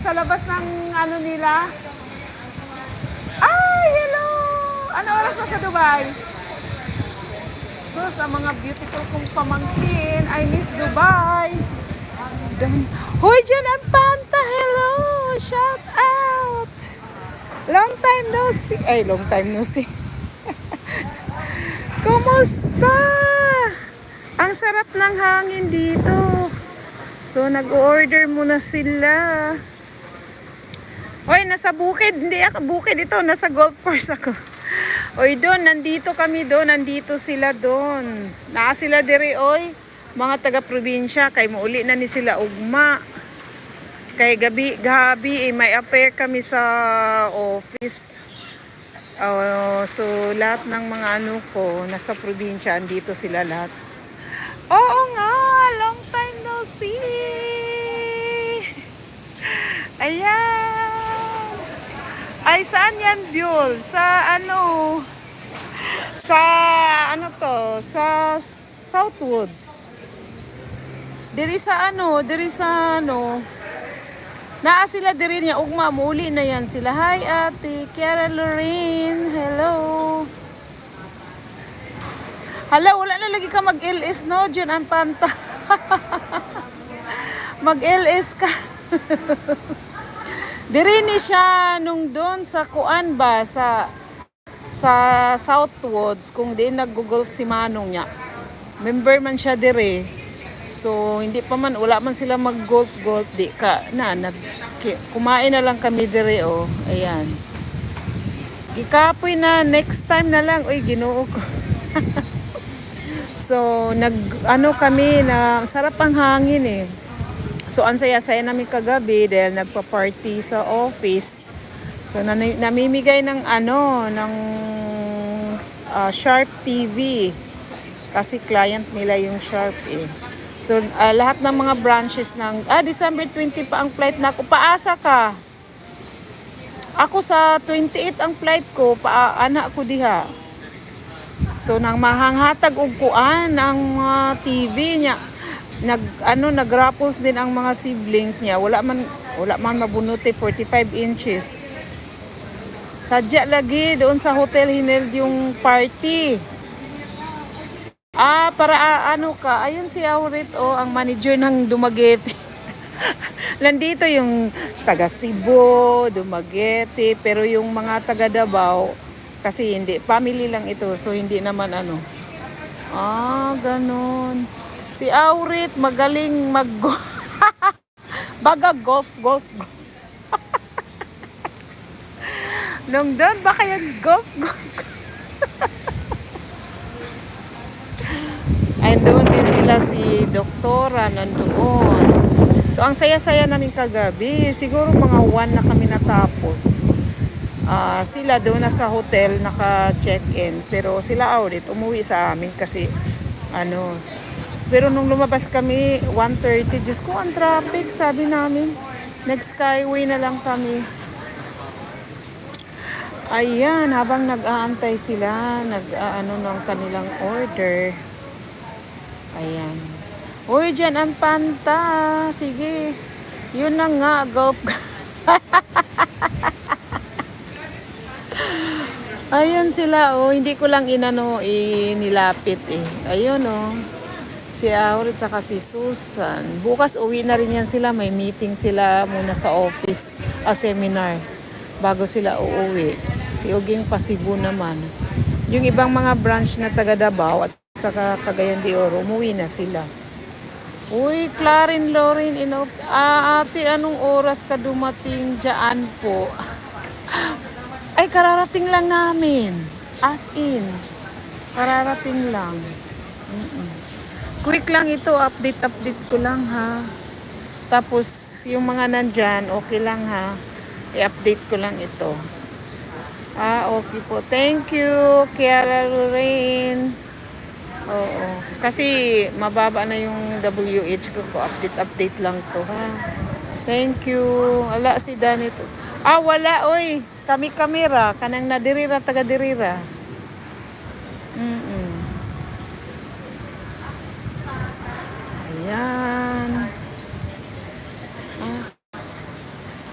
Sa labas ng ano nila. Ay, hello! Ano oras na sa Dubai? Sus, ang mga beautiful kong pamangkin. I miss Dubai. Hoy, dyan ang Panta. Hello! Shout out! Long time no see. Ay, long time no see. Kumusta? Ang sarap ng hangin dito. So, nag-order muna sila. Hoy, nasa bukid. Hindi ako bukid ito. Nasa golf course ako. Hoy, doon. Nandito kami doon. Nandito sila doon. Naa sila diri, oy. Mga taga-probinsya. Kay mauli na ni sila ugma. Kay gabi, may affair kami sa office. So, lahat ng mga ano ko, nasa probinsya. Andito sila lahat. Oo nga. Long time no see. Ayan. Ay, saan yan, Biol? Sa ano? Sa ano to? Sa Southwoods. Diri sa ano? Naa sila diri niya. Ugma, muli na yan sila. Hi, Ate Kiara Lorraine. Hello. Hala, wala na lagi ka mag-LS, no? Diyan ang Panta. Mag-LS ka. Diri ni siya nung doon sa kuan ba sa Southwoods kung di nag-golf si Manong niya. Member man siya diri. So hindi pa man wala man sila mag-golf di ka na kumain na lang kami diri oh. Ayan. Gikapoy na next time na lang. Uy, Ginoo ko. So ano kami na sarap ang hangin eh. So, ang saya-saya namin kagabi dahil nagpa-party sa office. So, namimigay ng Sharp TV. Kasi client nila yung Sharp eh. So, lahat ng mga branches ng, December 20 pa ang flight na ako. Paasa ka? Ako sa 28 ang flight ko, anak ko diha. So, nang mahanghatag og kuan ang TV niya. Nag-raffles din ang mga siblings niya. Wala man mabunuti 45 inches. Sadya lagi doon sa hotel hineld yung party. Ayun si Aurit ang manager ng Dumaguete. Nandito yung taga Cebu, Dumaguete, pero yung mga taga Davao kasi hindi family lang ito, so hindi naman ganun. Si Aurit magaling baga golf. Nung doon ba kaya golf? Ay, doon din sila si Doktora nandoon. So, ang saya-saya namin kagabi. Siguro mga 1 na kami natapos. Sila doon na sa hotel naka-check-in. Pero sila Aurit umuwi sa amin kasi pero nung lumabas kami, 1:30, Diyos ko, ang traffic, sabi namin. Nag-skyway na lang kami. Ayan, habang nag-aantay sila, ng kanilang order. Ayan. Uy, dyan ang Panta. Sige. Yun na nga, go. Ayun sila, hindi ko lang inilapit eh. Ayun si Aurit saka si Susan. Bukas uwi na rin yan sila. May meeting sila muna sa office. Seminar. Bago sila uuwi. Si Uging pa Cebu naman. Yung ibang mga branch na taga Davao at saka Cagayan de Oro, umuwi na sila. Uy, Clarin Lorin. Ate, anong oras ka dumating dyan po? Ay, kararating lang namin. As in. Kararating lang. Quick lang ito, update ko lang ha. Tapos yung mga nandyan, okay lang ha. I-update ko lang ito. Okay po. Thank you, Kiara Lorraine. Oo. Kasi mababa na yung WH ko. Update lang to ha. Thank you. Wala si Danito. Wala oy. Kami kamera. Kanang nadirira, taga-dirira. Ayan.